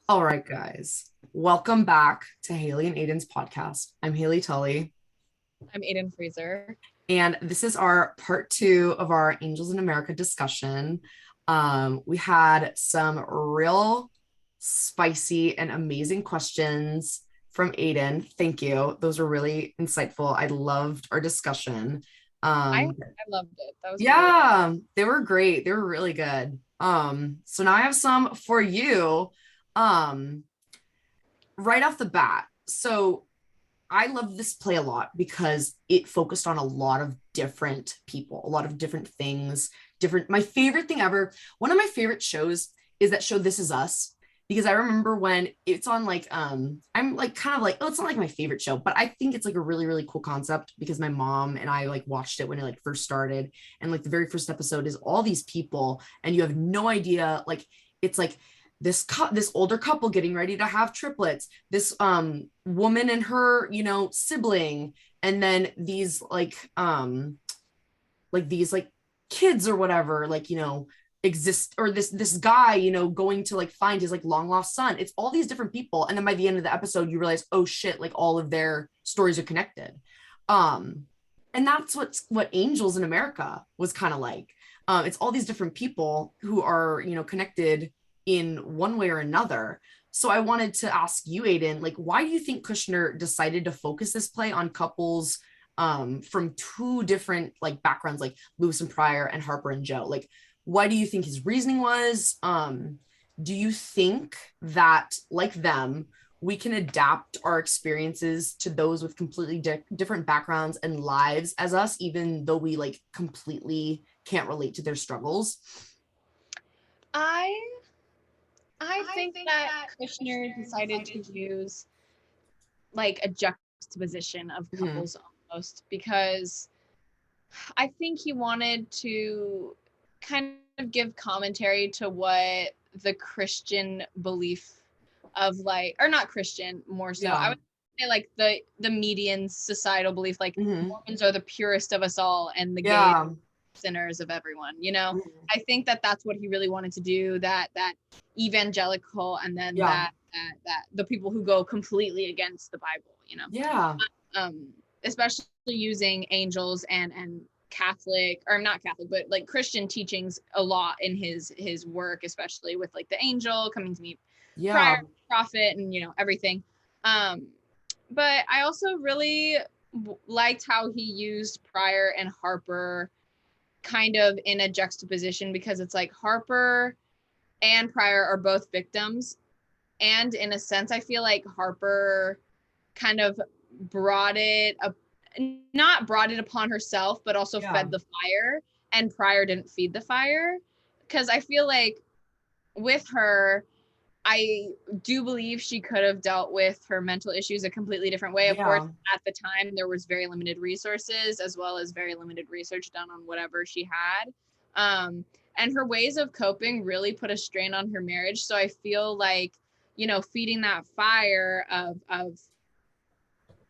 All right, guys. Welcome back to Haley and Aedyn's podcast. I'm Haley Tully, I'm Aiden Fraser. and this is our part two of our Angels in America discussion. We had some real spicy and amazing questions from Aiden. Thank you. Those were really insightful. I loved our discussion. I Um, I loved it. That was a really good. yeah, they were great. They were really good. So now I have some for you. Um, right off the bat. So I love this play a lot because it focused on a lot of different people, a lot of different things, different. My favorite thing ever, one of my favorite shows is that show This Is Us. Because I remember when it's on I'm like kind of like, oh, it's not like my favorite show, but I think it's like a really, really cool concept because my mom and I like watched it when it like first started. And like the very first episode is all these people, and you have no idea, like it's like this older couple getting ready to have triplets, this woman and her sibling, and then these these like kids or whatever, exist, or this guy going to like find his like long lost son. It's all these different people, and then by the end of the episode you realize, oh shit, like all of their stories are connected. um and that's what Angels in America was kind of like. It's all these different people who are connected in one way or another. So I wanted to ask you, Aiden, like, why do you think Kushner decided to focus this play on couples from two different like backgrounds, like Lewis and Pryor and Harper and Joe? Like, why do you think his reasoning was? Do you think that, like them, we can adapt our experiences to those with completely different backgrounds and lives as us, even though we like completely can't relate to their struggles? I I think that Kushner decided to use like a juxtaposition of Mhm. couples almost because I think he wanted to kind of give commentary to what the Christian belief of like, or not Christian, more so. I Yeah. would say like the median societal belief, like Hmm. Mormons are the purest of us all and the gays Yeah. sinners of everyone. Mhm. I think that that's what he really wanted to do, that evangelical, and then Yeah. that the people who go completely against the Bible. Yeah. um Especially using angels and Catholic, or not Catholic, but like Christian teachings a lot in his work, especially with like the angel coming to meet Yeah. prior prophet and everything. um but I also really liked how he used Pryor and Harper kind of in a juxtaposition, because it's like Harper and Pryor are both victims. And in a sense, I feel like Harper kind of brought it up, not brought it upon herself, but also Yeah. fed the fire. And Pryor didn't feed the fire. Because I feel like with her, I do believe she could have dealt with her mental issues a completely different way. Of course, Yeah. at the time, there was very limited resources as well as very limited research done on whatever she had. And her ways of coping really put a strain on her marriage. So I feel like, feeding that fire of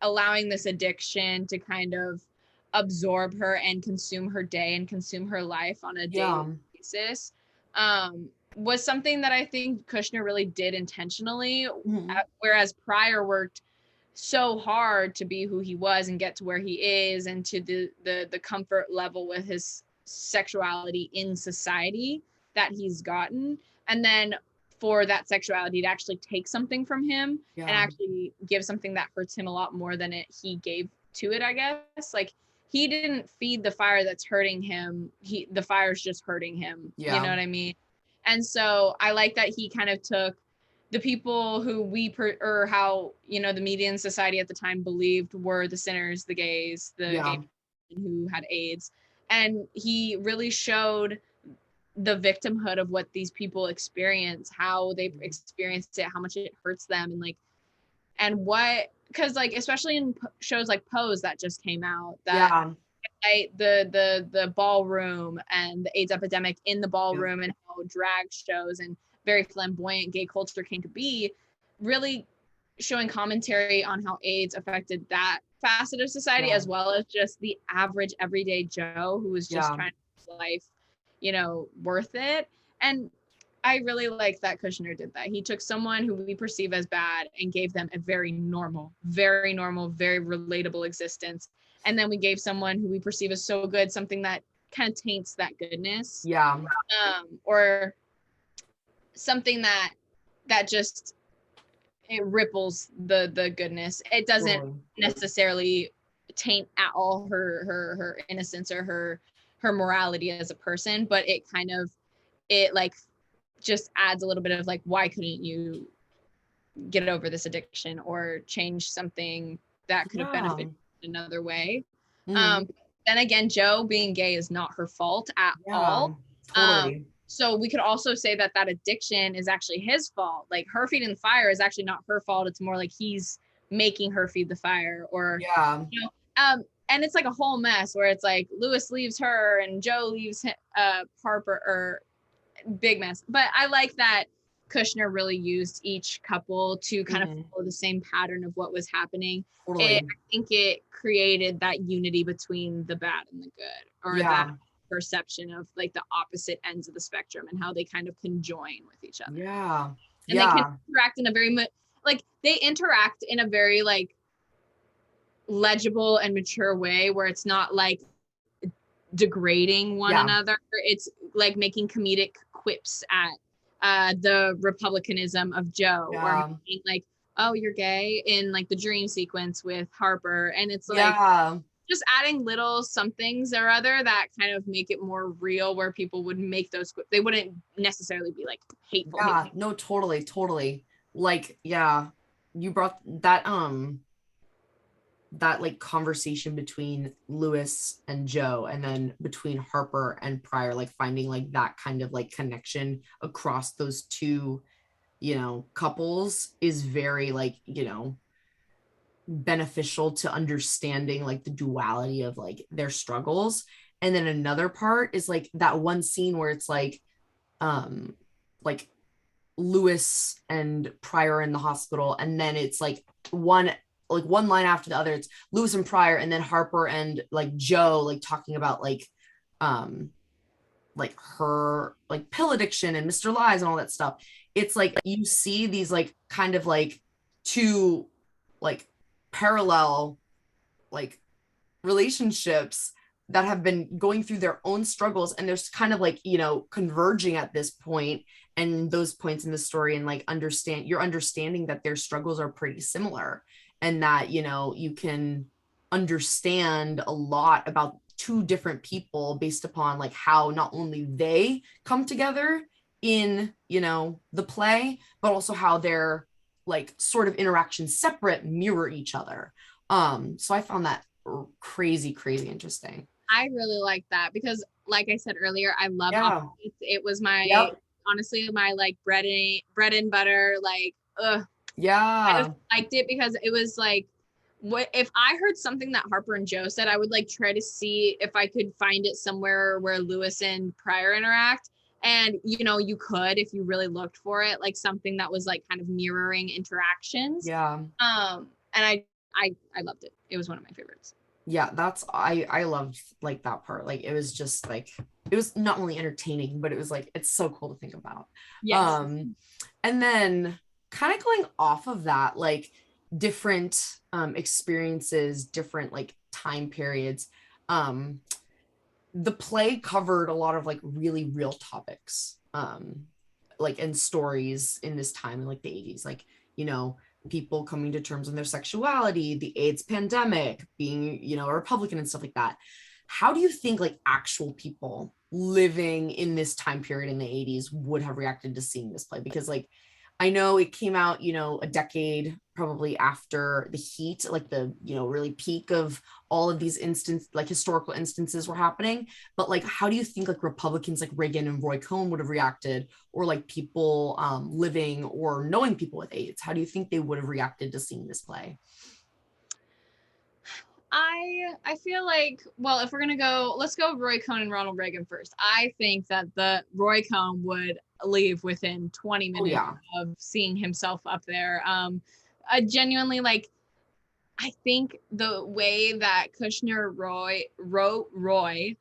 allowing this addiction to kind of absorb her and consume her day and consume her life on a daily Yeah. basis, was something that I think Kushner really did intentionally. Mhm. Whereas Pryor worked so hard to be who he was and get to where he is, and to the comfort level with his sexuality in society that he's gotten. And then for that sexuality to actually take something from him and Yeah. actually give something that hurts him a lot more than he gave to it, I guess. Like, he didn't feed the fire that's hurting him. The fire's just hurting him. You know Yeah. what I mean? And so I like that he kind of took the people who or how, the median society at the time believed were the sinners, the gays, the Yeah. gay who had AIDS. And he really showed the victimhood of what these people experience, how they experienced it, how much it hurts them, and like, and what, because like, especially in shows like Pose that just came out, that Yeah. the ballroom and the AIDS epidemic in the Yeah. ballroom, and how drag shows and very flamboyant gay culture came to be, really showing commentary on how AIDS affected that facet of society, Yeah. as well as just the average everyday Joe who was just Yeah. trying to make life, worth it. And I really like that Kushner did that. He took someone who we perceive as bad and gave them a very normal, very relatable existence. And then we gave someone who we perceive as so good something that kind of taints that goodness. Yeah. Or something that just it ripples the goodness. It doesn't necessarily taint at all her innocence or her morality as a person, but it kind of it like just adds a little bit of like, why couldn't you get over this addiction or change something that could have benefited another way? Then again, Joe being gay is not her fault at all. Totally. So we could also say that addiction is actually his fault. Like her feeding the fire is actually not her fault. It's more like he's making her feed the fire, or you know, and it's like a whole mess where it's like Lewis leaves her and Joe leaves Harper, or big mess. But I like that Kushner really used each couple to kind of follow the same pattern of what was happening. I think it created that unity between the bad and the good, or that perception of like the opposite ends of the spectrum and how they kind of conjoin with each other. And they can interact in a very like they interact in a very like legible and mature way where it's not like degrading one another. It's like making comedic quips at the republicanism of Joe, or making like, oh, you're gay in like the dream sequence with Harper, and it's like just adding little somethings or other that kind of make it more real, where people would make those quips. They wouldn't necessarily be like hateful. No, totally. Like, you brought that that like conversation between Lewis and Joe, and then between Harper and Pryor, like finding like that kind of like connection across those two, you know, couples is very like, you know, beneficial to understanding like the duality of like their struggles. And then another part is like that one scene where it's like Lewis and Pryor in the hospital, and then it's like one line after the other, it's Lewis and Pryor, and then Harper and like Joe like talking about like her like pill addiction and Mr. Lies and all that stuff. It's like you see these like kind of like two like parallel like relationships that have been going through their own struggles, and there's kind of like, you know, converging at this point and those points in the story, and like understanding that their struggles are pretty similar, and that, you know, you can understand a lot about two different people based upon like how not only they come together in, you know, the play, but also how their like sort of interactions separate mirror each other. So I found that crazy interesting. I really like that because, like I said earlier, I love opposites. It was my honestly my like bread and butter. Like, I just liked it because it was like, what if I heard something that Harper and Joe said, I would like try to see if I could find it somewhere where Lewis and Pryor interact. And you know, you could, if you really looked for it, like something that was like kind of mirroring interactions. And I loved it. It was one of my favorites. That's I loved like that part. Like it was just like, it was not only entertaining, but it was like, it's so cool to think about. And then kind of going off of that, like different experiences, different like time periods. The play covered a lot of like really real topics, like and stories in this time in like the 80s, like, you know, people coming to terms with their sexuality, the AIDS pandemic, being, you know, a Republican and stuff like that. How do you think like actual people living in this time period in the 80s would have reacted to seeing this play? Because like, I know it came out, you know, a decade probably after the heat, like the, you know, really peak of all of these like historical instances were happening. But like, how do you think like Republicans like Reagan and Roy Cohn would have reacted, or like people living or knowing people with AIDS? How do you think they would have reacted to seeing this play? I feel like, well, if we're gonna go, let's go Roy Cohn and Ronald Reagan first. I think that the Roy Cohn would leave within 20 minutes of seeing himself up there. I genuinely like, I think the way that Kushner wrote Roy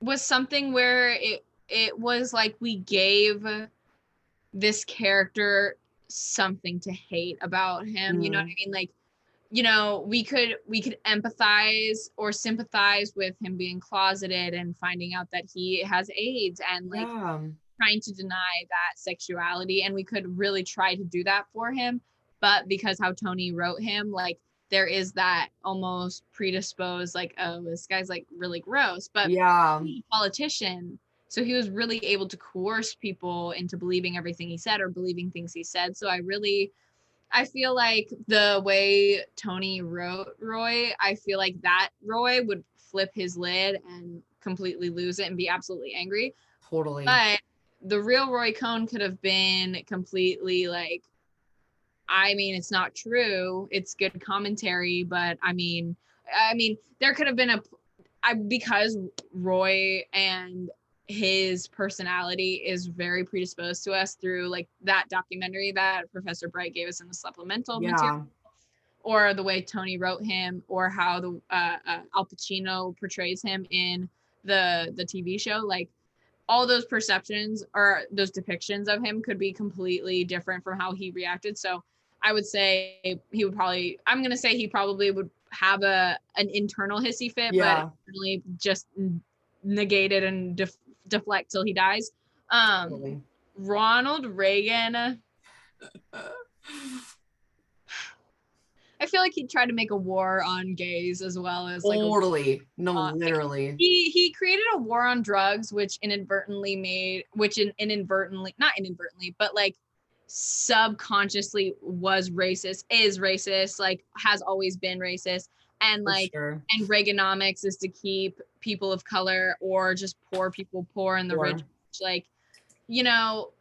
was something where it was like we gave this character something to hate about him. You know what I mean? Like, you know, we could empathize or sympathize with him being closeted and finding out that he has AIDS and like trying to deny that sexuality, and we could really try to do that for him. But because how Tony wrote him, like there is that almost predisposed like, oh, this guy's like really gross. But he's a politician, so he was really able to coerce people into believing everything he said or believing things he said. So I feel like the way Tony wrote Roy, I feel like that Roy would flip his lid and completely lose it and be absolutely angry. Totally. But the real Roy Cohn could have been completely like, I mean, it's not true. It's good commentary, but I mean, there could have been because Roy and his personality is very predisposed to us through like that documentary that Professor Bright gave us in the supplemental material, or the way Tony wrote him, or how the Al Pacino portrays him in the TV show. Like all those perceptions or those depictions of him could be completely different from how he reacted. So I would say he probably would have an internal hissy fit, but really just negate it and deflect till he dies. Ronald Reagan, I feel like he tried to make a war on gays as well as like literally. He created a war on drugs, which but like subconsciously was racist, is racist, like has always been racist. And like, and Reaganomics is to keep people of color or just poor people poor and the rich. Like, you know,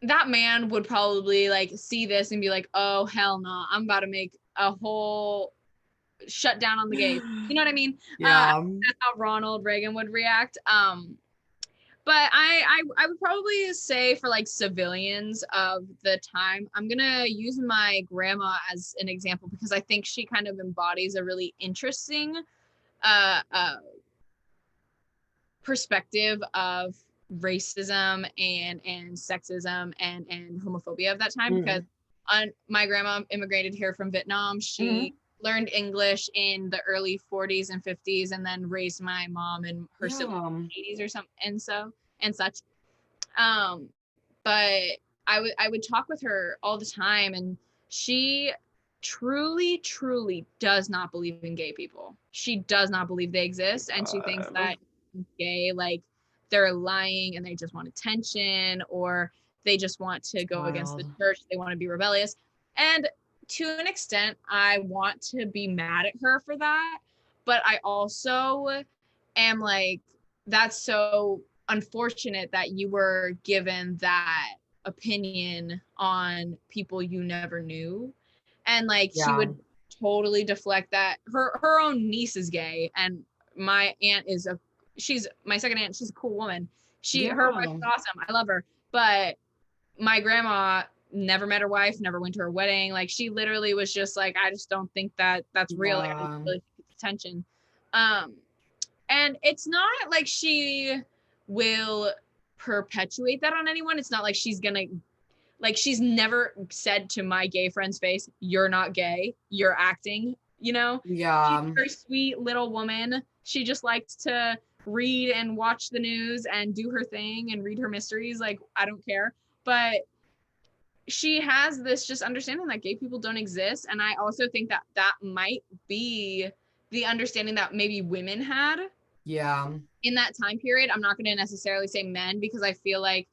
that man would probably like see this and be like, oh, hell no, I'm about to make a whole shut down on the gays. You know what I mean? That's how Ronald Reagan would react. But I would probably say for like civilians of the time, I'm going to use my grandma as an example because I think she kind of embodies a really interesting perspective of racism and sexism and homophobia of that time. Because my grandma immigrated here from Vietnam. She learned English in the early 40s and 50s and then raised my mom and her siblings in the 80s or something and such. But I would talk with her all the time, and she truly does not believe in gay people. She does not believe they exist, and she thinks that gay, like they're lying and they just want attention, or they just want to go against the church, they want to be rebellious. And to an extent, I want to be mad at her for that, but I also am like, that's so unfortunate that you were given that opinion on people you never knew. And like she would totally deflect that. Her own niece is gay, and my aunt she's my second aunt, she's a cool woman. Her wife is awesome, I love her, but my grandma never met her wife, never went to her wedding. Like she literally was just like, I just don't think that that's real. Like, I don't really think it's attention. And it's not like she will perpetuate that on anyone. It's not like she's gonna, like, she's never said to my gay friend's face, you're not gay, you're acting, you know? She's a very sweet little woman. She just likes to read and watch the news and do her thing and read her mysteries. Like, I don't care. But she has this just understanding that gay people don't exist. And I also think that that might be the understanding that maybe women had in that time period. I'm not going to necessarily say men, because I feel like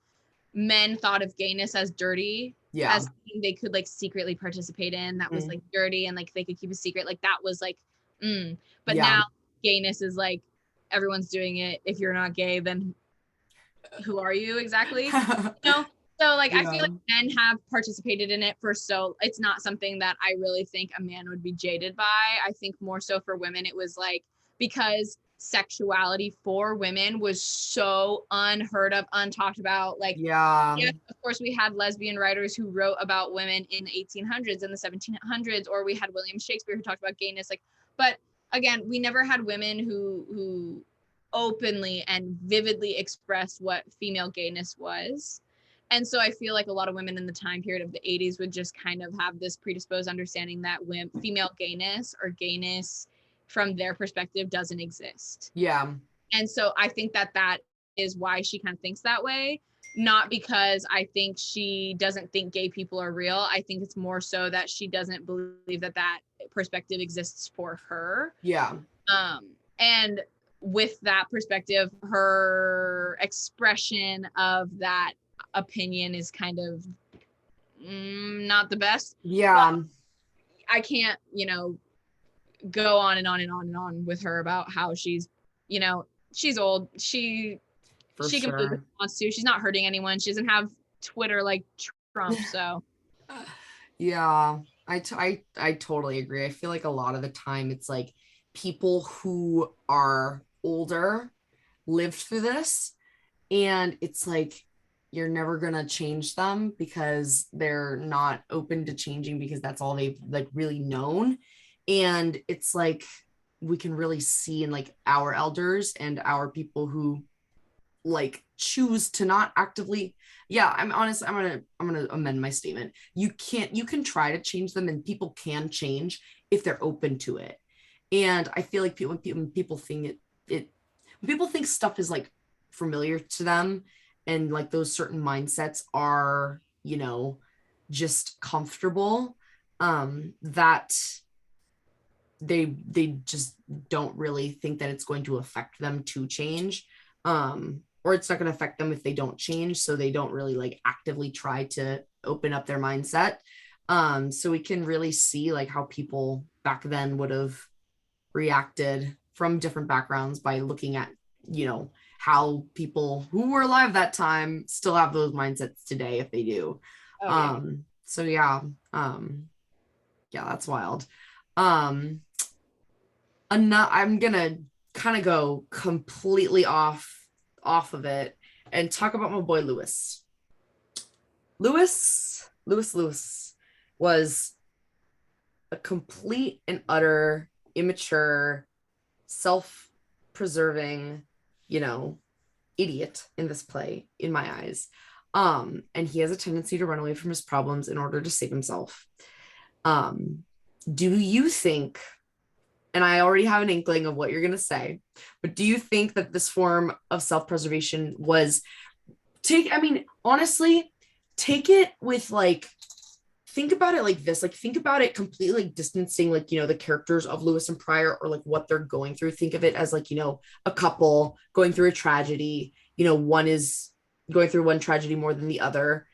men thought of gayness as dirty, as something they could like secretly participate in, that was like dirty and like they could keep a secret, like that was like but now gayness is like everyone's doing it. If you're not gay, then who are you exactly? You know? So like I feel like men have participated in it so it's not something that I really think a man would be jaded by. I think more so for women it was like, because sexuality for women was so unheard of, untalked about. Like yes, of course we had lesbian writers who wrote about women in the 1800s and the 1700s, or we had William Shakespeare who talked about gayness, like, but again, we never had women who openly and vividly expressed what female gayness was. And so I feel like a lot of women in the time period of the 80s would just kind of have this predisposed understanding that female gayness or gayness from their perspective doesn't exist. Yeah. And so I think that is why she kind of thinks that way. Not because I think she doesn't think gay people are real. I think it's more so that she doesn't believe that perspective exists for her. Yeah. And with that perspective, her expression of that opinion is kind of not the best. Yeah. But I can't, go on and on and on and on with her about how she's, she's old. She can believe what she wants to. She's not hurting anyone. She doesn't have Twitter like Trump. So yeah, I totally agree. I feel like a lot of the time it's like people who are older lived through this, and it's like you're never gonna change them because they're not open to changing because that's all they've like really known. And it's like we can really see in like our elders and our people who like choose to not actively, yeah, I'm gonna amend my statement. You can try to change them, and people can change if they're open to it. And I feel like when people think when people think stuff is like familiar to them, and like those certain mindsets are, just comfortable, that they just don't really think that it's going to affect them to change, or it's not going to affect them if they don't change, so they don't really like actively try to open up their mindset. So we can really see like how people back then would have reacted from different backgrounds by looking at how people who were alive that time still have those mindsets today if they do. So yeah, that's wild. I'm gonna kind of go completely off of it and talk about my boy Lewis. Lewis was a complete and utter immature, self-preserving, idiot in this play, in my eyes. And he has a tendency to run away from his problems in order to save himself. Do you think, and I already have an inkling of what you're going to say, but do you think that this form of self-preservation was honestly, take it with like, think about it like this, like think about it completely like distancing, like, the characters of Lewis and Pryor, or like what they're going through. Think of it as like, a couple going through a tragedy, one is going through one tragedy more than the other.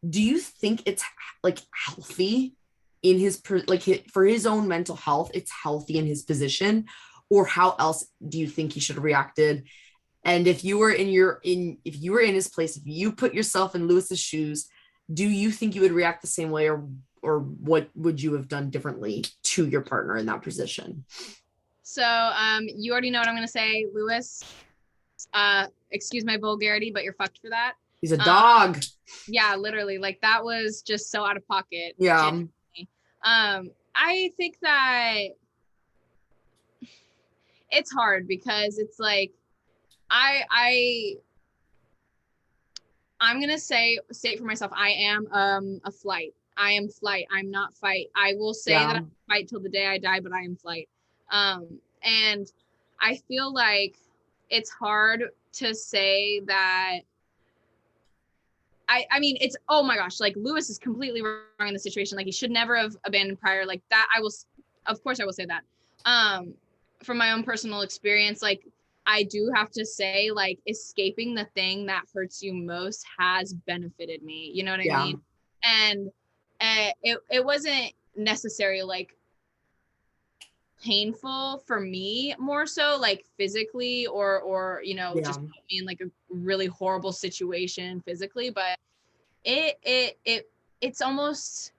Do you think it's like healthy in his for his own mental health, it's healthy in his position? Or how else do you think he should have reacted? And if you were in his place, if you put yourself in Lewis's shoes, do you think you would react the same way, or what would you have done differently to your partner in that position? So you already know what I'm going to say, Lewis. Excuse my vulgarity, but you're fucked for that. He's a dog. Yeah, literally. Like that was just so out of pocket. Yeah. Genuinely. I think that it's hard because it's like I'm gonna say it for myself. I am a flight. I am flight. I'm not fight. I will say that I fight till the day I die, but I am flight. And I feel like it's hard to say that. I mean, it's, oh my gosh, like Lewis is completely wrong in the situation. Like he should never have abandoned Pryor like that. Of course I will say that. From my own personal experience, like I do have to say, like, escaping the thing that hurts you most has benefited me. You know what I mean? And it wasn't necessarily like painful for me, more so like physically or just put me in like a really horrible situation physically, but it's almost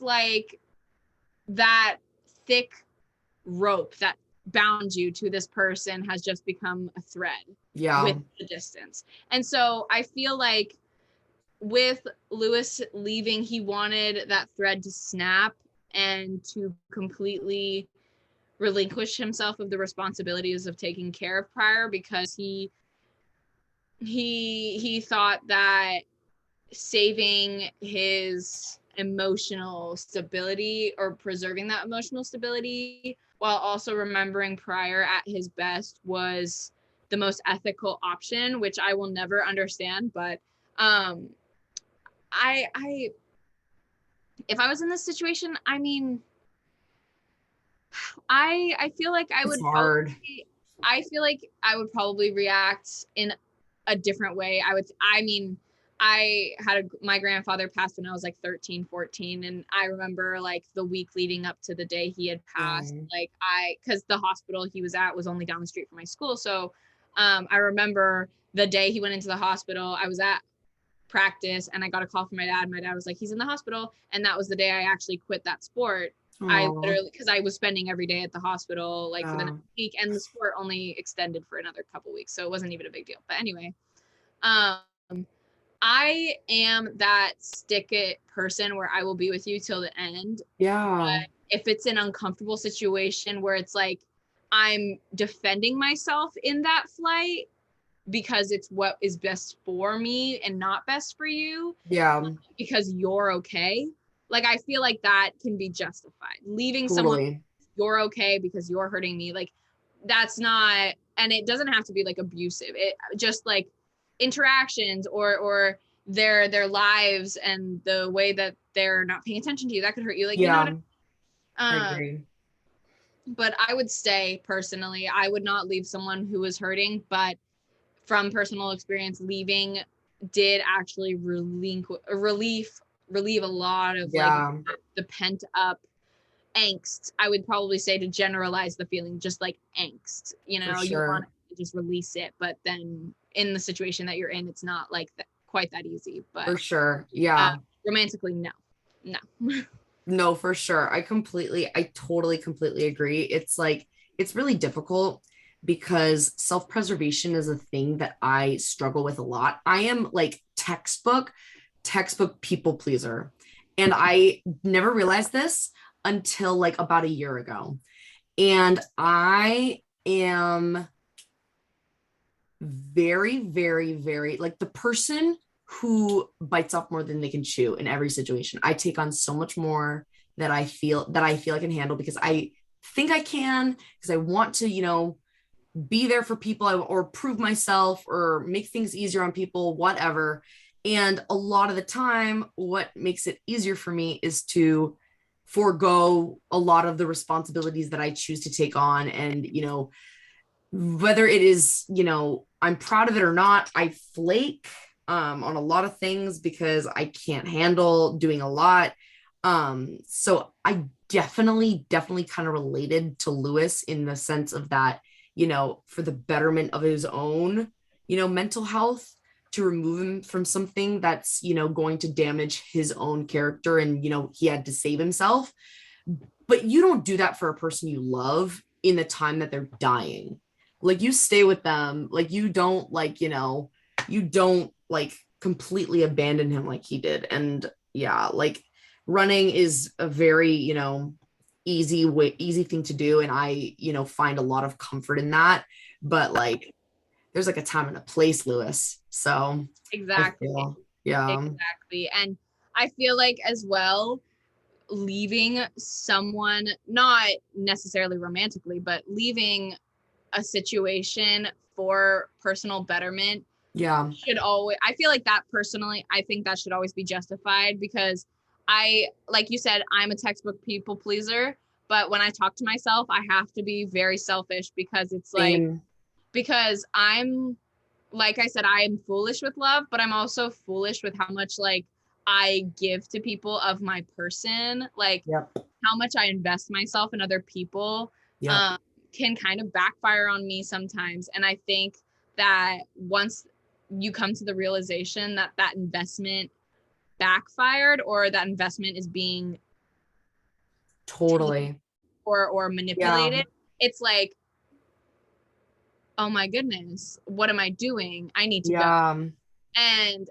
like that thick rope that bound you to this person has just become a thread with the distance. And so I feel like with Lewis leaving, he wanted that thread to snap and to completely relinquish himself of the responsibilities of taking care of Pryor, because he thought that saving his emotional stability, or preserving that emotional stability while also remembering Pryor at his best, was the most ethical option, which I will never understand. But I if I was in this situation, I mean, I feel like It's hard. I feel like I would probably react in a different way. I mean, I had my grandfather passed when I was like 13, 14. And I remember like the week leading up to the day he had passed, like cause the hospital he was at was only down the street from my school. So I remember the day he went into the hospital, I was at practice and I got a call from my dad. My dad was like, he's in the hospital. And that was the day I actually quit that sport. I literally, because I was spending every day at the hospital like for the next week, and the sport only extended for another couple weeks, so it wasn't even a big deal. But anyway, I am that stick it person where I will be with you till the end. Yeah. But if it's an uncomfortable situation where it's like I'm defending myself in that flight because it's what is best for me and not best for you, Yeah. because you're okay, like I feel like that can be justified. Leaving someone, Totally. you're okay because you're hurting me, like that's not, and it doesn't have to be like abusive, it just like interactions or their lives and the way that they're not paying attention to you, that could hurt you, like, you know what Yeah. I agree. but I would say personally, I would not leave someone who was hurting, but from personal experience, leaving did actually relieve a lot of like Yeah. the pent up angst. I would probably say, to generalize the feeling, just like angst, you For know, you want sure. to just release it, but then in the situation that you're in, it's not like that, quite that easy. But For sure. uh, Yeah. romantically, no. No, for sure. I totally, completely agree. It's like, it's really difficult because self-preservation is a thing that I struggle with a lot. I am like textbook people pleaser. And I never realized this until like about a year ago. And I am very, very, very like the person who bites off more than they can chew in every situation. I take on so much more that I feel I can handle because I think I can, because I want to, be there for people or prove myself or make things easier on people, whatever. And a lot of the time, what makes it easier for me is to forego a lot of the responsibilities that I choose to take on. And, whether it is, I'm proud of it or not, I flake on a lot of things because I can't handle doing a lot. So I definitely kind of related to Lewis in the sense of that, for the betterment of his own, mental health, to remove him from something that's, going to damage his own character. And, he had to save himself. But you don't do that for a person you love in the time that they're dying. Like, you stay with them. Like, you don't completely abandon him like he did. And yeah, like running is a very, easy thing to do. And I, find a lot of comfort in that. But like, there's like a time and a place, Lewis. So I Exactly. feel, yeah. Exactly. And I feel like as well, leaving someone, not necessarily romantically, but leaving a situation for personal betterment Yeah. should always, I feel like that personally, I think that should always be justified, because like you said, I'm a textbook people pleaser, but when I talk to myself, I have to be very selfish, because it's like, Same. because I'm, like I said, I am foolish with love, but I'm also foolish with how much like I give to people of my person, like Yep. how much I invest myself in other people, Yep. um, can kind of backfire on me sometimes. And I think that once you come to the realization that that investment backfired, or that investment is being taken Totally. or Yeah. manipulated, it's like, oh my goodness, what am I doing? I need to go. Yeah. And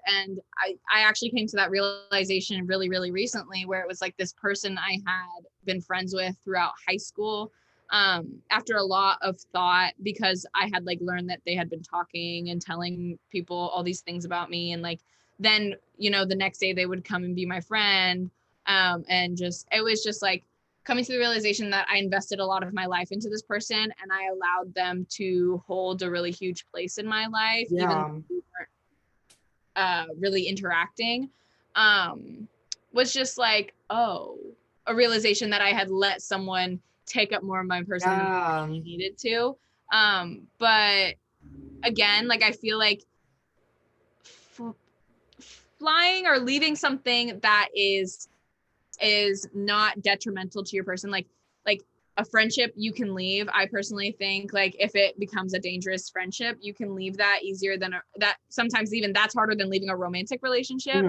I actually came to that realization really, really recently, where it was like this person I had been friends with throughout high school. after a lot of thought, because I had like learned that they had been talking and telling people all these things about me, and like then the next day they would come and be my friend, and just it was just like coming to the realization that I invested a lot of my life into this person, and I allowed them to hold a really huge place in my life, even though we weren't really interacting, was just like, oh, a realization that I had let someone take up more of my person than I needed to. But again, like I feel like flying or leaving something that is not detrimental to your person, like a friendship you can leave. I personally think like if it becomes a dangerous friendship, you can leave that easier than that. Sometimes even that's harder than leaving a romantic relationship.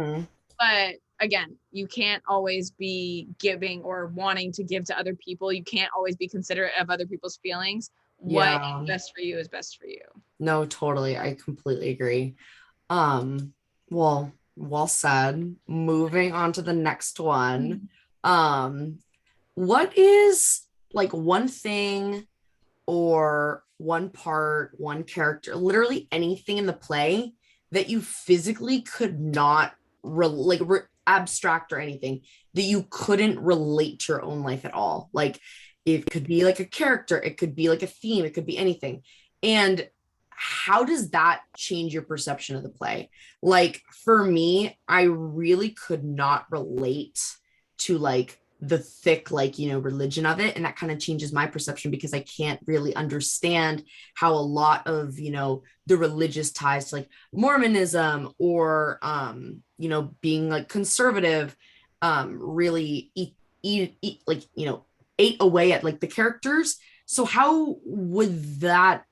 But again, you can't always be giving or wanting to give to other people. You can't always be considerate of other people's feelings. What is best for you is best for you. No, totally. I completely agree. Well said. Moving on to the next one. What is like one thing or one part, one character, literally anything in the play that you physically could not abstract or anything that you couldn't relate to your own life at all? Like it could be like a character, it could be like a theme, it could be anything. And how does that change your perception of the play? Like for me, I really could not relate to like the thick religion of it, and that kind of changes my perception because I can't really understand how a lot of the religious ties to like Mormonism or being like conservative really ate away at like the characters. So how would that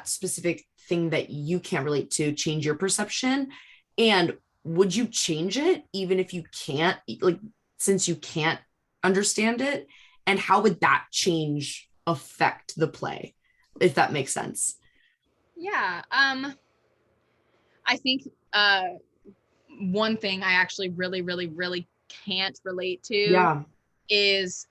specific thing that you can't relate to change your perception? And would you change it even if you can't, like, since you can't understand it? And how would that change affect the play, if that makes sense? Yeah. I think one thing I actually really, really, really can't relate to is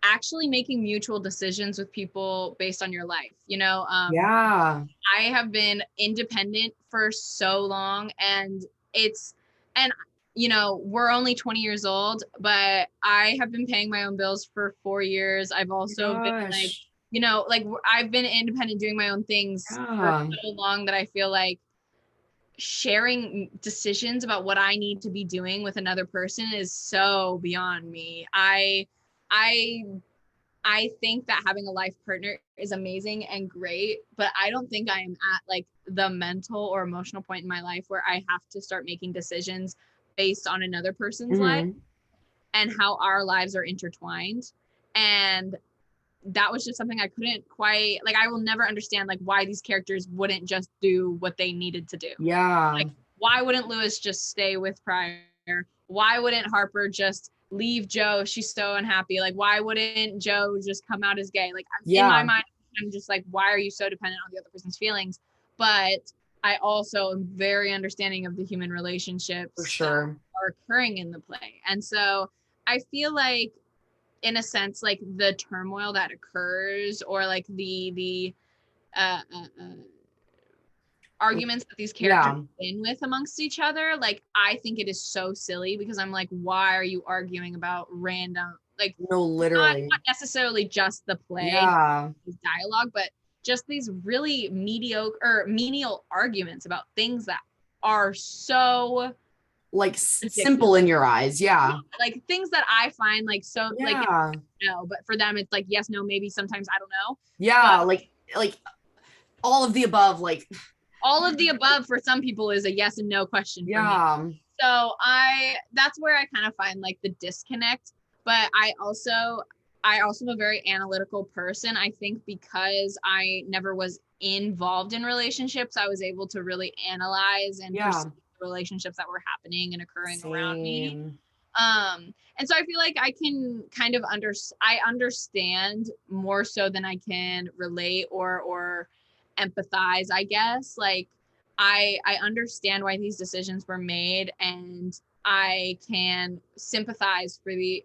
actually making mutual decisions with people based on your life. I have been independent for so long, and we're only 20 years old, but I have been paying my own bills for 4 years. I've also been like, I've been independent doing my own things for so long that I feel like sharing decisions about what I need to be doing with another person is so beyond me. I think that having a life partner is amazing and great, but I don't think I am at like the mental or emotional point in my life where I have to start making decisions based on another person's life and how our lives are intertwined. And that was just something I couldn't quite, like, I will never understand like why these characters wouldn't just do what they needed to do. Like, why wouldn't Lewis just stay with Pryor? Why wouldn't Harper just leave Joe? She's so unhappy. Like, why wouldn't Joe just come out as gay? Like, in my mind, I'm just like, why are you so dependent on the other person's feelings? But I also am very understanding of the human relationships for sure that are occurring in the play. And so I feel like, in a sense, like the turmoil that occurs, or like the arguments that these characters in with amongst each other, like I think it is so silly, because I'm like, why are you arguing about random, like, no, literally not necessarily just the play dialogue, but just these really mediocre or menial arguments about things that are so like simple in your eyes. Like things that I find like so like no, but for them it's like yes, no, maybe, sometimes, I don't know. But, like all of the above, like all of the above for some people is a yes and no question for me. So that's where I kind of find like the disconnect. But I also am a very analytical person. I think because I never was involved in relationships, I was able to really analyze and perceive the relationships that were happening and occurring around me. And so I feel like I can kind of I understand more so than I can relate or empathize, I guess. Like I understand why these decisions were made, and I can sympathize for these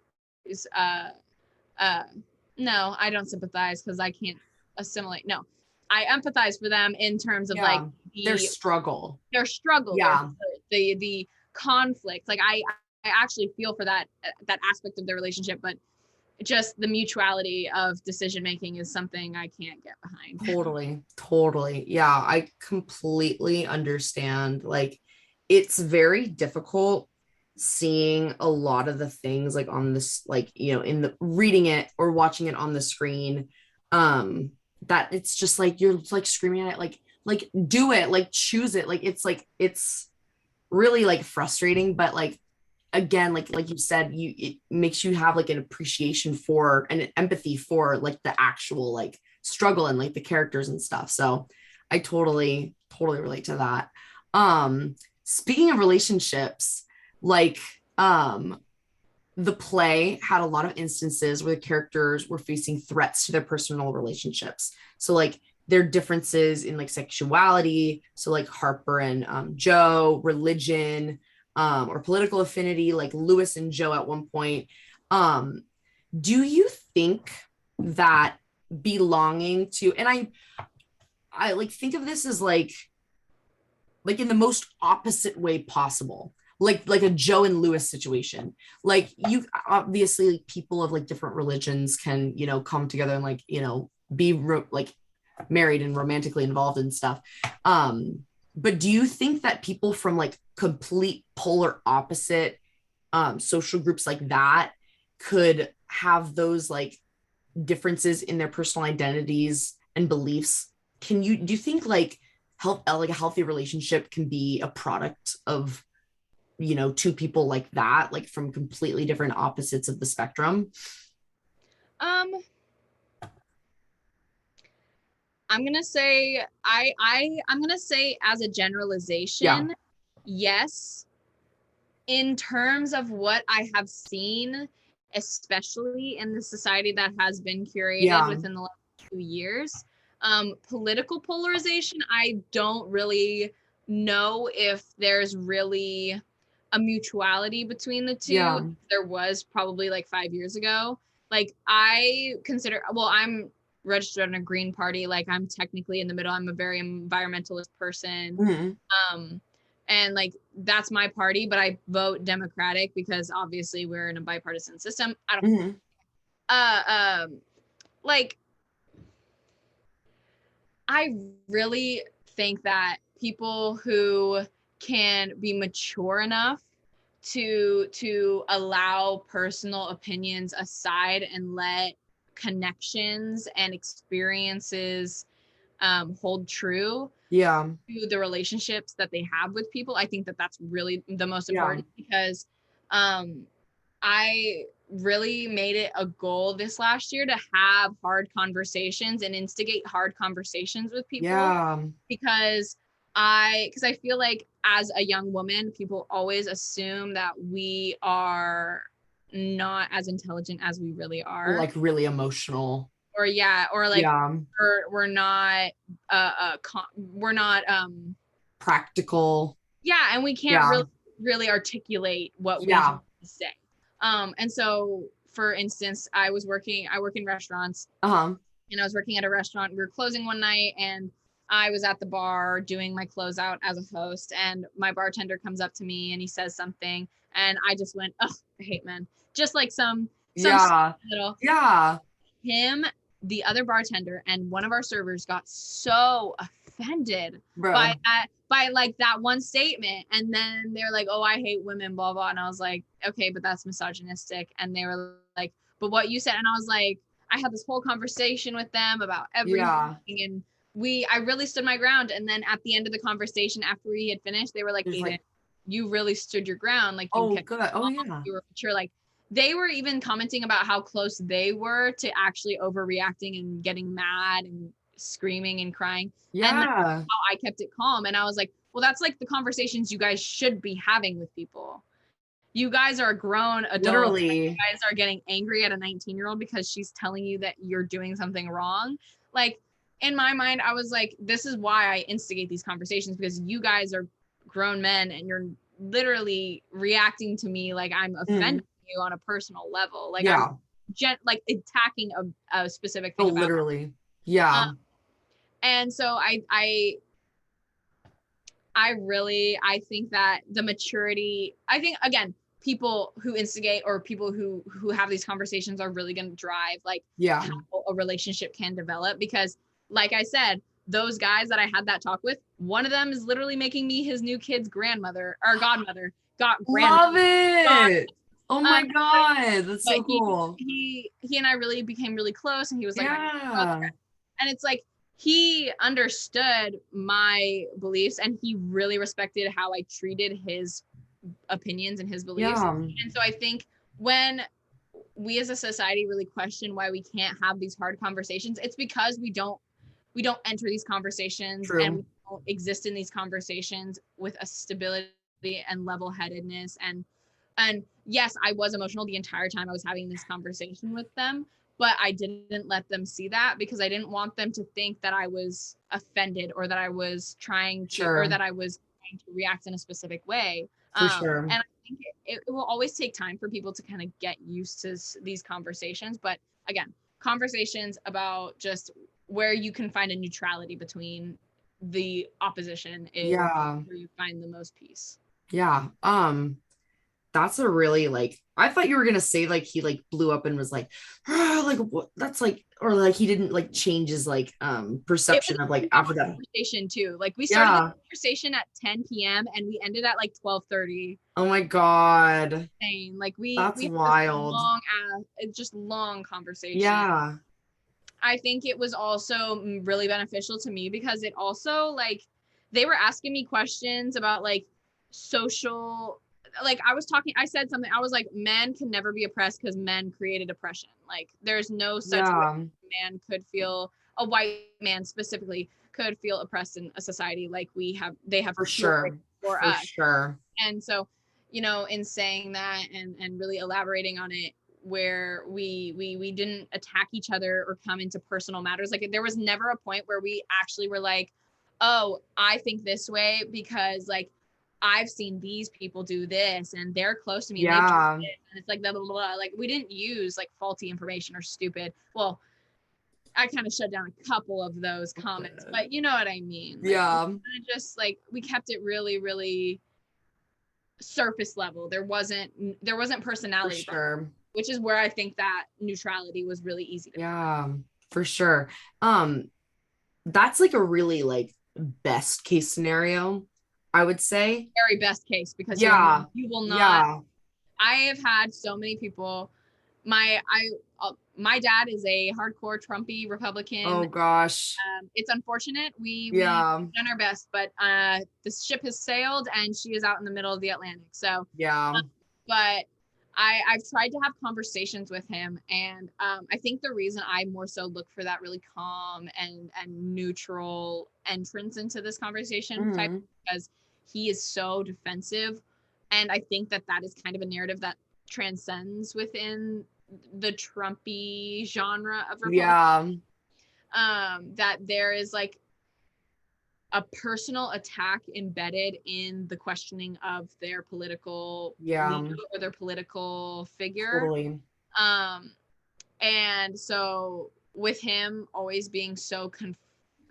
No, I don't sympathize because I can't assimilate. No, I empathize for them in terms of like their struggle, their the conflict. Like I actually feel for that aspect of their relationship, but just the mutuality of decision making is something I can't get behind. Totally. Yeah, I completely understand. Like, it's very difficult seeing a lot of the things like on this, like, in the reading it or watching it on the screen. That it's just like you're like screaming at it, like do it, like choose it. It's really like frustrating, but like again, like you said, it makes you have like an appreciation for and an empathy for like the actual like struggle and like the characters and stuff. So I totally relate to that. Speaking of relationships, like the play had a lot of instances where the characters were facing threats to their personal relationships. So like their differences in like sexuality, so like Harper and Joe, religion, or political affinity, like Lewis and Joe at one point. Um, do you think that belonging to, and I like think of this as like in the most opposite way possible, like a Joe and Lewis situation. Like you obviously, like people of like different religions can come together and like be like married and romantically involved and stuff. But do you think that people from like complete polar opposite social groups like that could have those like differences in their personal identities and beliefs? Do you think like like a healthy relationship can be a product of two people like that, like from completely different opposites of the spectrum? Um, I'm gonna say I'm gonna say as a Yeah. generalization, yes. In terms of what I have seen, especially in the society that has been curated Yeah. within the last 2 years, political polarization, I don't really know if there's really a mutuality between the two. Yeah. There was probably like 5 years ago. Like I consider, well, I'm registered in a Green Party. Like I'm technically in the middle. I'm a very environmentalist person. Mm-hmm. Um, and like that's my party, but I vote Democratic because obviously we're in a bipartisan system. I don't Mm-hmm. like I really think that people who can be mature enough to allow personal opinions aside and let connections and experiences hold true Yeah. to the relationships that they have with people. I think that that's really the most Yeah. important because um, I really made it a goal this last year to have hard conversations and instigate hard conversations with people Yeah. because I feel like as a young woman, people always assume that we are not as intelligent as we really Or are. like really emotional. Or yeah, or like Yeah. we're not we're not Practical. yeah, and we can't Yeah. really articulate what we Yeah. have to say. And so for instance, I work in restaurants, Uh-huh. and I was working at a restaurant. We were closing one night, and I was at the bar doing my closeout as a host, and my bartender comes up to me and he says something, and I just went, "Oh, I hate men." Just like some Yeah. little Yeah. him, the other bartender, and one of our servers got so offended by Bro. by like that one statement, and then they're like, "Oh, I hate women," blah blah, and I was like, "Okay, but that's misogynistic," and they were like, "But what you said," and I was like, I had this whole conversation with them about everything, Yeah. and I really stood my ground, and then at the end of the conversation, after we had finished, they were like, There's "Aedyn, like, you really stood your ground, like you oh, kept good. Oh, calm, yeah. you were mature." Like they were even commenting about how close they were to actually overreacting and getting mad and screaming and crying, and like Yeah. how I kept it calm. And I was like, well, that's like the conversations you guys should be having with people. You guys are grown adults. You Literally. guys are getting angry at a 19-year-old because she's telling you that you're doing something wrong. Like in my mind, I was like, this is why I instigate these conversations, because you guys are grown men and you're literally reacting to me like I'm Mm. offending you on a personal level. Like I'm Yeah. like attacking a specific Oh, thing about her. literally. Yeah. And so I think that the maturity, I think, again, people who instigate or people who have these conversations are really going to drive like how a relationship can develop, because like I said, those guys that I had that talk with, one of them is literally making me his new kid's grandmother or godmother. Love it. God. Oh my God. That's so cool. He and I really became really close, and he was like my brother. Yeah. And it's like he understood my beliefs, and he really respected how I treated his opinions and his beliefs. Yeah. And so I think when we as a society really question why we can't have these hard conversations, it's because we don't enter these conversations. True. And we don't exist in these conversations with a stability and level-headedness. And yes, I was emotional the entire time I was having this conversation with them, but I didn't let them see that, because I didn't want them to think that I was offended, or that I was trying to, or that I was trying to react in a specific way. For sure. And I think it will always take time for people to kind of get used to these conversations. But again, conversations about just where you can find a neutrality between the opposition is where you find the most peace. Yeah. That's a really like, I thought you were gonna say like he like blew up and was like, like what, that's like, or like he didn't like change his like perception of like after that conversation too. Like we started the conversation at 10 p.m. and we ended at like 12:30. Oh my God. Insane. Like that's wild. Just long conversation. Yeah. I think it was also really beneficial to me, because it also like they were asking me questions about like social, like I said something, I was like, men can never be oppressed because men created oppression. Like there's no such way a man could feel, a white man specifically could feel oppressed in a society like they have for sure for us. Sure. And so, you know, in saying that and really elaborating on it, where we didn't attack each other or come into personal matters. Like there was never a point where we actually were like, oh, I think this way because like I've seen these people do this and they're close to me. Yeah. And it's like blah, blah, blah. Like we didn't use like faulty information or stupid. Well, I kind of shut down a couple of those comments, but you know what I mean? Like, yeah. Just like we kept it really, really surface level. There wasn't personality. For sure. Which is where I think that neutrality was really easy to find. For sure. That's like a really like best case scenario, I would say. Very best case, because you will not. Yeah. I have had so many people. My dad is a hardcore Trumpy Republican. Oh gosh. It's unfortunate. We've done our best, but the ship has sailed and she is out in the middle of the Atlantic. So but I've tried to have conversations with him, and I think the reason I more so look for that really calm and neutral entrance into this conversation type, because he is so defensive, and I think that is kind of a narrative that transcends within the Trumpy genre of Republican. That there is like a personal attack embedded in the questioning of their political leader or their political figure. Totally. And so with him always being so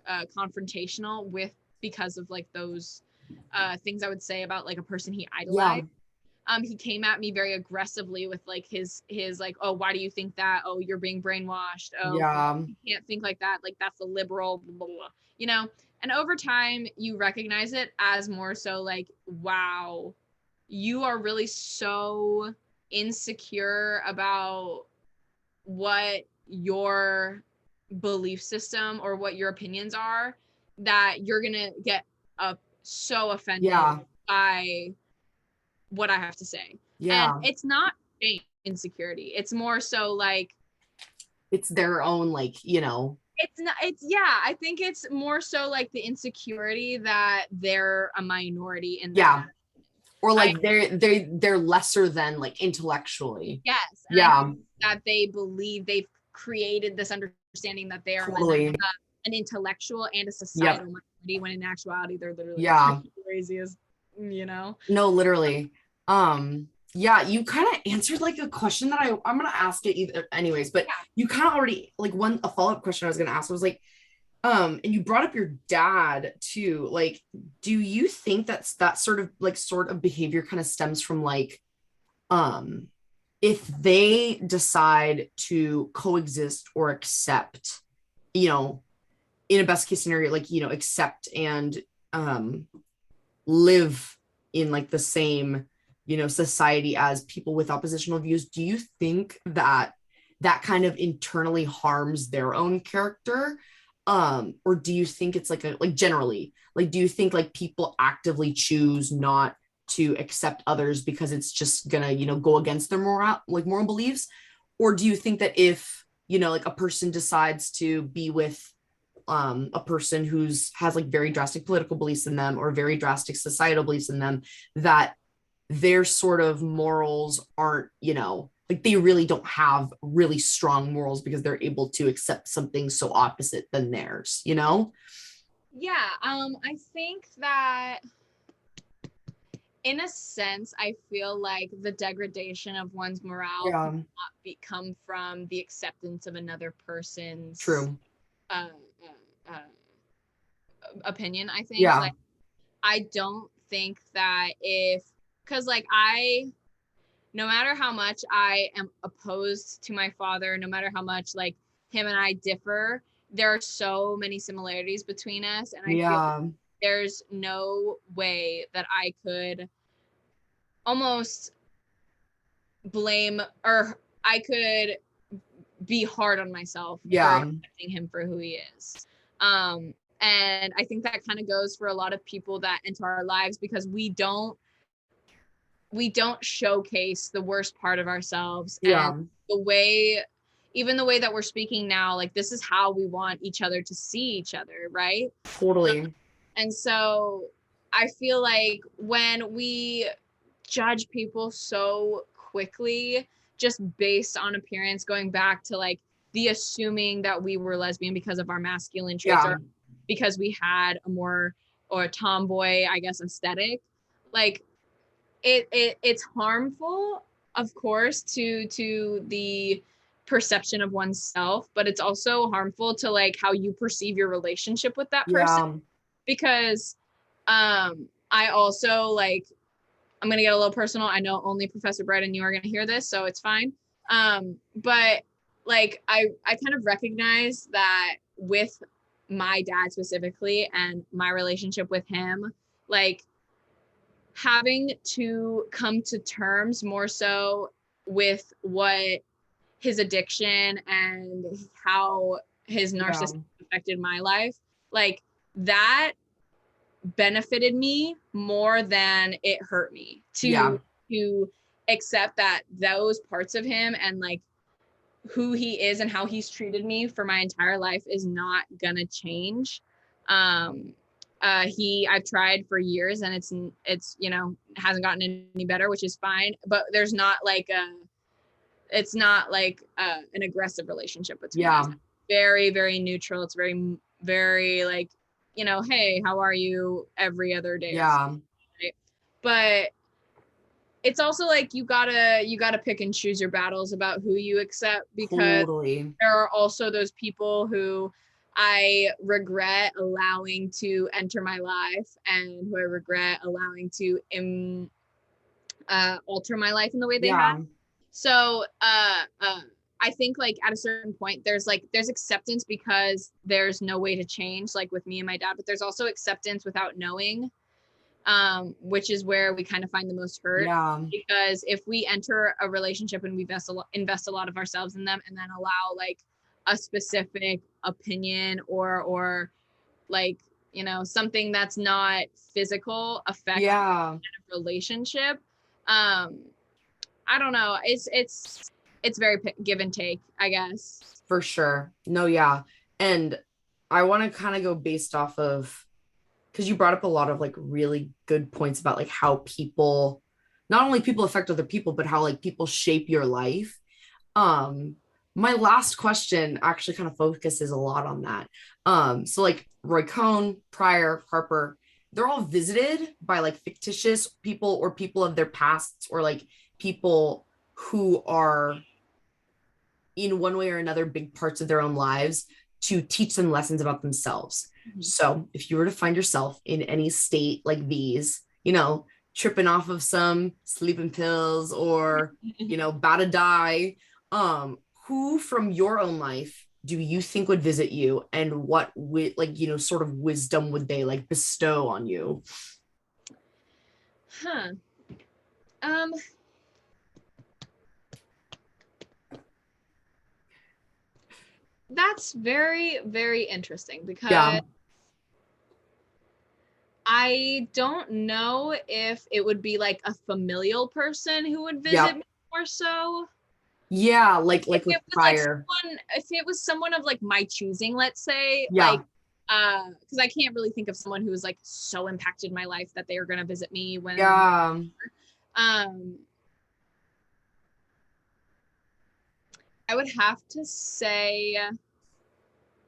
confrontational because of like those things I would say about like a person he idolized. He came at me very aggressively with like his like, oh, why do you think that? Oh, you're being brainwashed. Oh, you can't think like that. Like that's a liberal, blah, blah, blah. You know? And over time, you recognize it as more so like, wow, you are really so insecure about what your belief system or what your opinions are that you're going to get so offended by what I have to say. And it's not insecurity. It's more so like, it's their own, like, you know, I think it's more so like the insecurity that they're a minority in that. Or like they're lesser than like intellectually. Yes. And that they believe they've created this understanding that they are an intellectual and a societal minority, when in actuality they're literally crazy as, you know. No, literally. Yeah, you kind of answered like a question that I'm gonna ask it either anyways, but Yeah. you kind of already like one a follow-up question I was gonna ask was like, and you brought up your dad too. Like, do you think that's that sort of behavior kind of stems from like, um, if they decide to coexist or accept, you know, in a best case scenario, like, accept and um live in like the same, society as people with oppositional views, do you think that that kind of internally harms their own character? Or do you think it's like generally, like, do you think like people actively choose not to accept others because it's just gonna, go against their moral beliefs? Or do you think that if, like a person decides to be with a person who's has like very drastic political beliefs in them or very drastic societal beliefs in them, that their sort of morals aren't, like they really don't have really strong morals because they're able to accept something so opposite than theirs? Yeah, I think that in a sense, I feel like the degradation of one's morale Yeah, cannot come from the acceptance of another person's true. uh, uh, opinion. I think Yeah, like I don't think that if because like I no matter how much I am opposed to my father, no matter how much like him and I differ, there are so many similarities between us, and I feel like yeah, there's no way that I could almost blame or I could be hard on myself for yeah, accepting him for who he is. And I think that kind of goes for a lot of people that enter our lives because we don't showcase the worst part of ourselves and yeah, the way even the way that we're speaking now, like this is how we want each other to see each other, right? totally. And so I feel like when we judge people so quickly just based on appearance, going back to like the assuming that we were lesbian because of our masculine traits Yeah, or because we had a more or a tomboy, I guess, aesthetic, like it's harmful, of course, to the perception of oneself, but it's also harmful to like how you perceive your relationship with that person yeah, because I also like I'm gonna get a little personal. I know only Professor Bright and you are gonna hear this, so it's fine. But like I kind of recognize that with my dad specifically and my relationship with him, like having to come to terms more so with what his addiction and how his yeah, narcissism affected my life, like that benefited me more than it hurt me yeah, to accept that those parts of him and like who he is and how he's treated me for my entire life is not gonna change. um I've tried for years and it's hasn't gotten any better, which is fine, but there's not like a it's not like an aggressive relationship between us. yeah, Very, very neutral. It's very, very like, hey, how are you every other day or something, yeah, right? But it's also like you gotta pick and choose your battles about who you accept because totally. there are also those people who I regret allowing to enter my life and who I regret allowing to alter my life in the way they have. Yeah, So I think like at a certain point there's acceptance because there's no way to change, like with me and my dad, but there's also acceptance without knowing, which is where we kind of find the most hurt. yeah, Because if we enter a relationship and we invest a lot of ourselves in them and then allow like a specific opinion or like something that's not physical affect yeah, the relationship, um I don't know. It's very give and take, I guess. for sure. No, yeah. And I want to kind of go based off of, because you brought up a lot of like really good points about like how people, not only people affect other people, but how like people shape your life. Um, my last question actually kind of focuses a lot on that. So like Roy Cohn, Pryor, Harper, they're all visited by like fictitious people or people of their pasts or like people who are in one way or another big parts of their own lives to teach them lessons about themselves. Mm-hmm. So if you were to find yourself in any state like these, tripping off of some sleeping pills or, about to die, who from your own life do you think would visit you, and what sort of wisdom would they like bestow on you? That's very, very interesting because I don't know if it would be like a familial person who would visit me more so. Yeah, like with prior. If it was someone of like my choosing, let's say, like, because I can't really think of someone who was like so impacted my life that they are gonna visit me when. I would have to say.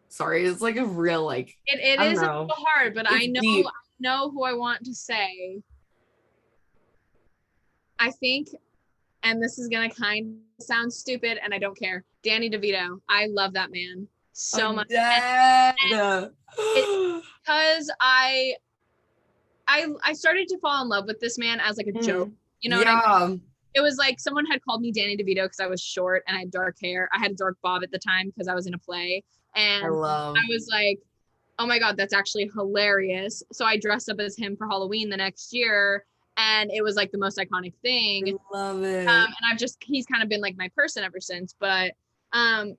Sorry, it's like a real like. It is a little hard, but I know who I want to say. I think, and this is gonna kind of sound stupid, and I don't care. Danny DeVito. I love that man so much. Because I started to fall in love with this man as like a joke. You know what I mean? It was like someone had called me Danny DeVito because I was short and I had dark hair. I had a dark bob at the time because I was in a play. And I was like, oh my God, that's actually hilarious. So I dressed up as him for Halloween the next year. And it was like the most iconic thing. I love it. And he's kind of been like my person ever since. But I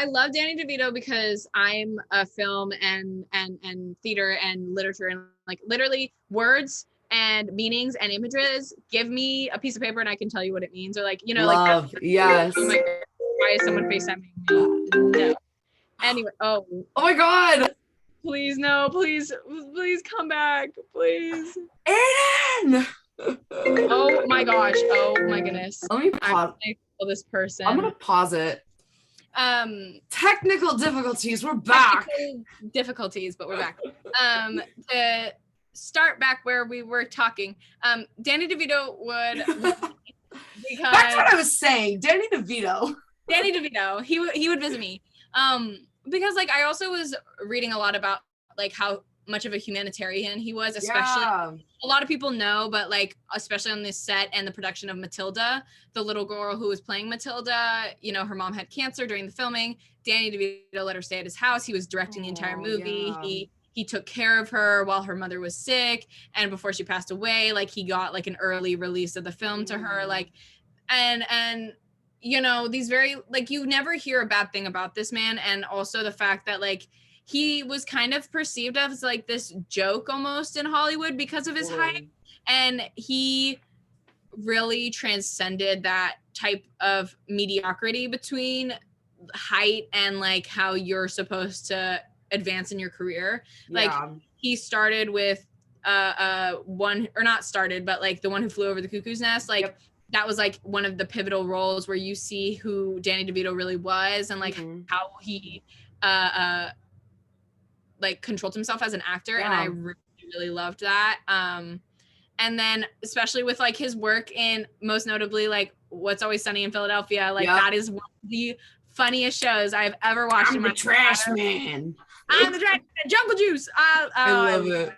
love Danny DeVito because I'm a film and theater and literature and like literally words and meanings and images. Give me a piece of paper and I can tell you what it means. Or like, love, like, yes. Oh my God, why is someone FaceTiming me? No. Anyway, oh my God. Please, no, please come back, please. Aedyn! Oh my gosh, oh my goodness. Let me pause. This person. I'm gonna pause it. Technical difficulties, we're back. Difficulties, but we're back. To start back where we were talking, Danny DeVito would because that's what I was saying. Danny DeVito, he would visit me. Because like I also was reading a lot about like how much of a humanitarian he was, especially a lot of people know, but like especially on this set and the production of Matilda, the little girl who was playing Matilda, her mom had cancer during the filming. Danny DeVito let her stay at his house. He was directing the entire movie. Yeah. He took care of her while her mother was sick, and before she passed away, like he got like an early release of the film to her, like and these very like you never hear a bad thing about this man. And also the fact that like he was kind of perceived as like this joke almost in Hollywood because of his height, and he really transcended that type of mediocrity between height and like how you're supposed to advance in your career. Like he started with one, or not started, but like The One Who Flew Over the Cuckoo's Nest, like that was like one of the pivotal roles where you see who Danny DeVito really was, and like how he like controlled himself as an actor. And I really, really loved that. And then especially with like his work in, most notably, like What's Always Sunny in Philadelphia, like that is one of the funniest shows I've ever watched. I'm the trash man. I'm the trash man. Jungle Juice. I love it.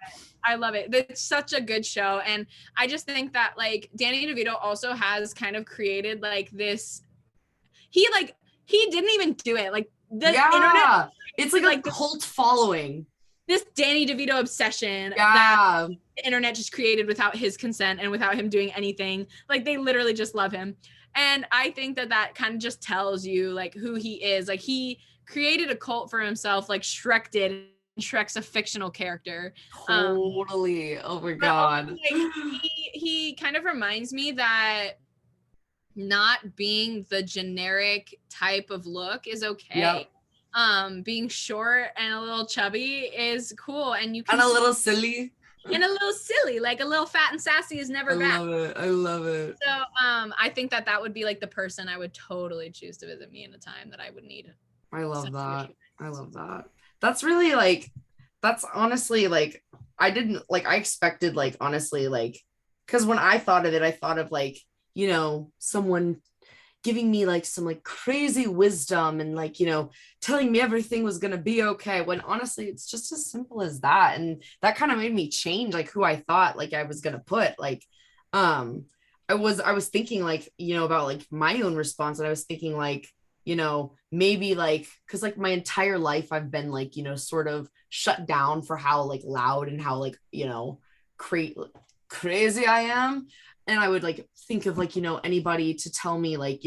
I love it. It's such a good show. And I just think that like Danny DeVito also has kind of created like this, he didn't even do it. Like the internet. It's like a cult following. This Danny DeVito obsession that the internet just created without his consent and without him doing anything. Like they literally just love him. And I think that kind of just tells you like who he is. Like he created a cult for himself, like Shrek did. Shrek's a fictional character. Totally. Oh my God. Like, he kind of reminds me that not being the generic type of look is okay. Being short and a little chubby is cool, and you can a little silly. And a little silly, like a little fat and sassy is never bad. I love it. So I think that would be like the person I would totally choose to visit me in a time that I would need. I love that. I love that. That's really like, that's honestly like, I expected like, honestly, like because when I thought of it, I thought of like, someone giving me like some like crazy wisdom and like, telling me everything was going to be okay, when honestly it's just as simple as that. And that kind of made me change like who I thought like I was going to put like, um I was thinking like, about like my own response, and I was thinking like, maybe like, because like my entire life I've been like, sort of shut down for how like loud and how like, cra- crazy I am. And I would like think of like, anybody to tell me like,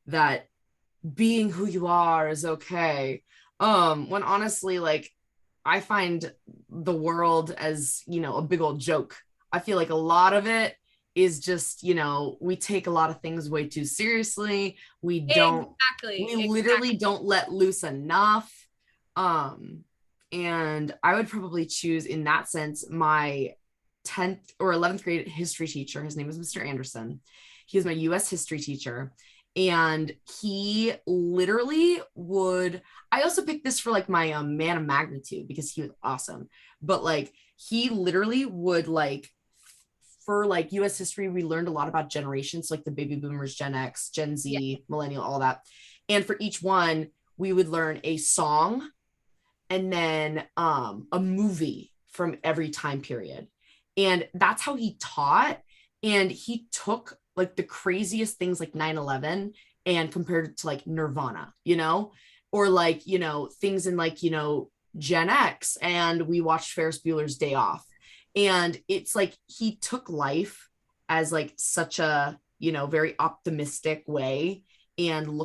that being who you are is okay. When honestly, like I find the world as, a big old joke. I feel like a lot of it is just, we take a lot of things way too seriously. We literally Exactly. don't let loose enough. Um, and I would probably choose in that sense my 10th or 11th grade history teacher. His name was Mr. Anderson. He was my US history teacher. And he literally would, I also picked this for like my man of magnitude because he was awesome. But like, he literally would like, for like US history, we learned a lot about generations, like the baby boomers, Gen X, Gen Yeah. Z, millennial, all that. And for each one, we would learn a song and then a movie from every time period. And that's how he taught. And he took like the craziest things like 9/11 and compared it to like Nirvana, or like, things in like, Gen X. And we watched Ferris Bueller's Day Off. And it's like he took life as like such a, very optimistic way, and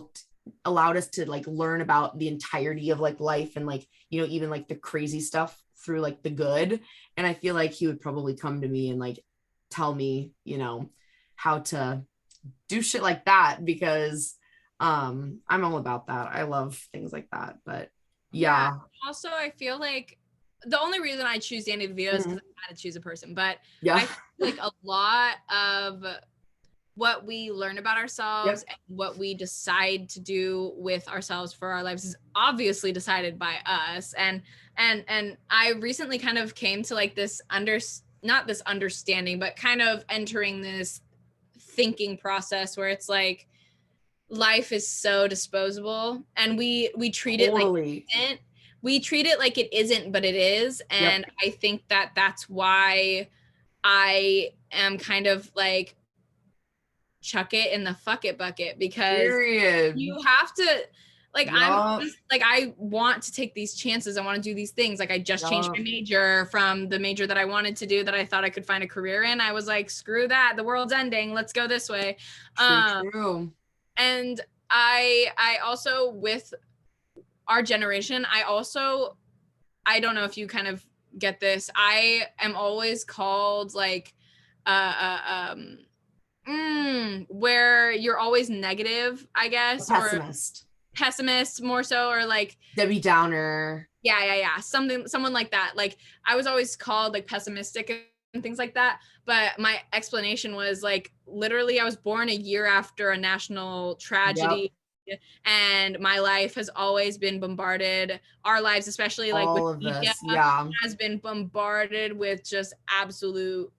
allowed us to like learn about the entirety of like life, and like, even like the crazy stuff through like the good. And I feel like he would probably come to me and like tell me, how to do shit like that, because I'm all about that. I love things like that. But Yeah. yeah. Also, I feel like the only reason I choose Danny DeVito is because I had to choose a person. But Yeah. I feel like a lot of what we learn about ourselves Yep. and what we decide to do with ourselves for our lives is obviously decided by us. And I recently kind of came to like this not this understanding, but kind of entering this thinking process where it's like life is so disposable, and we treat it like Totally. it isn't. We treat it like it isn't, but it is. Yep. And I think that that's why I am kind of like chuck it in the fuck it bucket, because Period. you have to, like, Yup. like I want to take these chances. I want to do these things. Like I just changed my Yup. major from the major that I wanted to do that I thought I could find a career in. I was like, screw that. The world's ending. Let's go this way. True, true. And I also, with our generation, I don't know if you kind of get this. I am always called like uh, um where you're always negative, I A guess, or pessimist. pessimist more so, or like Debbie Downer. yeah, someone like that. Like I was always called like pessimistic and things like that, but my explanation was like literally I was born a year after a national Yep. tragedy, and my life has always been bombarded, our lives especially like with All of media this. Yeah. has been bombarded with just absolute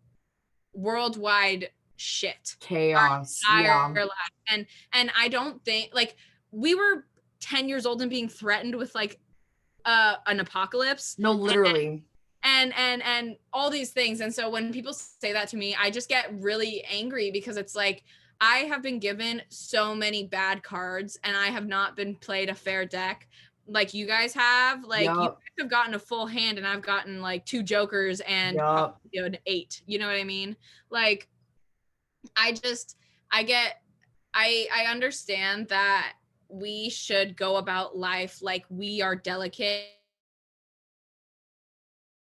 worldwide shit Chaos. our Yeah. entire life. And I don't think like we were 10 years old and being threatened with like an apocalypse No, literally. and all these things. And so when people say that to me, I just get really angry, because it's like I have been given so many bad cards and I have not been played a fair deck like you guys have. Like you Yup. guys have gotten a full hand and I've gotten like two jokers and probably Yup. an 8. You know what I mean? Like I just I get I understand that we should go about life like we are delicate.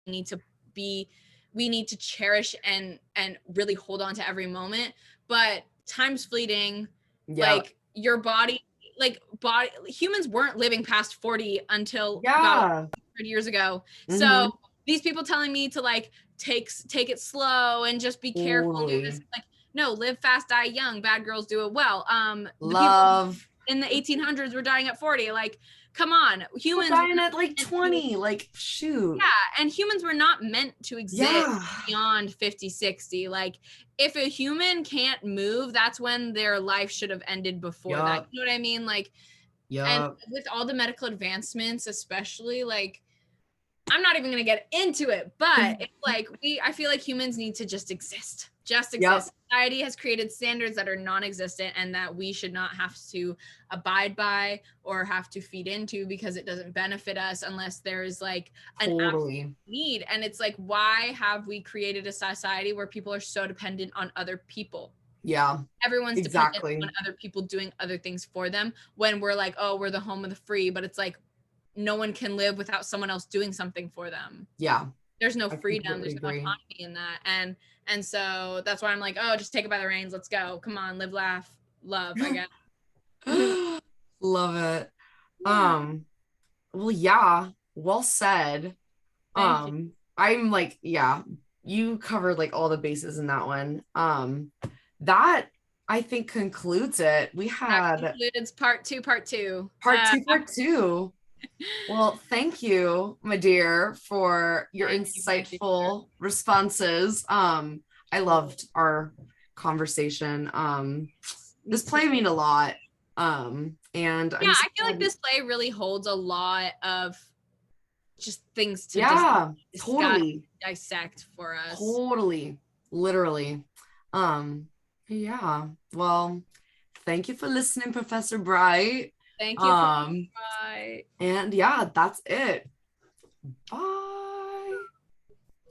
We need to be we need to cherish and really hold on to every moment, but time's fleeting. Yep. Like your body, like body humans weren't living past 40 until about Yeah. 100 years ago. So Mm-hmm. these people telling me to like take it slow and just be careful and do this, Totally. like no, live fast, die young, bad girls do it well. The people Love. in the 1800s were dying at 40. Like come on, humans dying at like 20, like shoot. Yeah, and humans were not meant to exist beyond 50, 60. Like if a human can't move, that's when their life should have ended before that. You know what I mean? Like, and with all the medical advancements, especially, like, I'm not even gonna get into it, but it's like I feel like humans need to just exist. Just exist. Society has created standards that are non-existent and that we should not have to abide by or have to feed into because it doesn't benefit us unless there's like an absolute need. And it's like, why have we created a society where people are so dependent on other people? Yeah. Everyone's dependent on other people doing other things for them when we're like, oh, we're the home of the free, but it's like no one can live without someone else doing something for them. Yeah. There's no freedom, there's no autonomy in that. And so that's why I'm like, oh, just take it by the reins. Let's go. Come on, live, laugh, love, I guess. Love it. Well, yeah, well said. I'm like, yeah, you covered like all the bases in that one. That I think concludes it. We had that concludes part two. Part two. Well, thank you, my dear, for your insightful responses. I loved our conversation. This play meant a lot. And yeah, I feel like this play really holds a lot of just things to totally dissect for us. Totally, literally. Yeah. Well, thank you for listening, Professor Bright. Thank you. Bye. And yeah, that's it. Bye.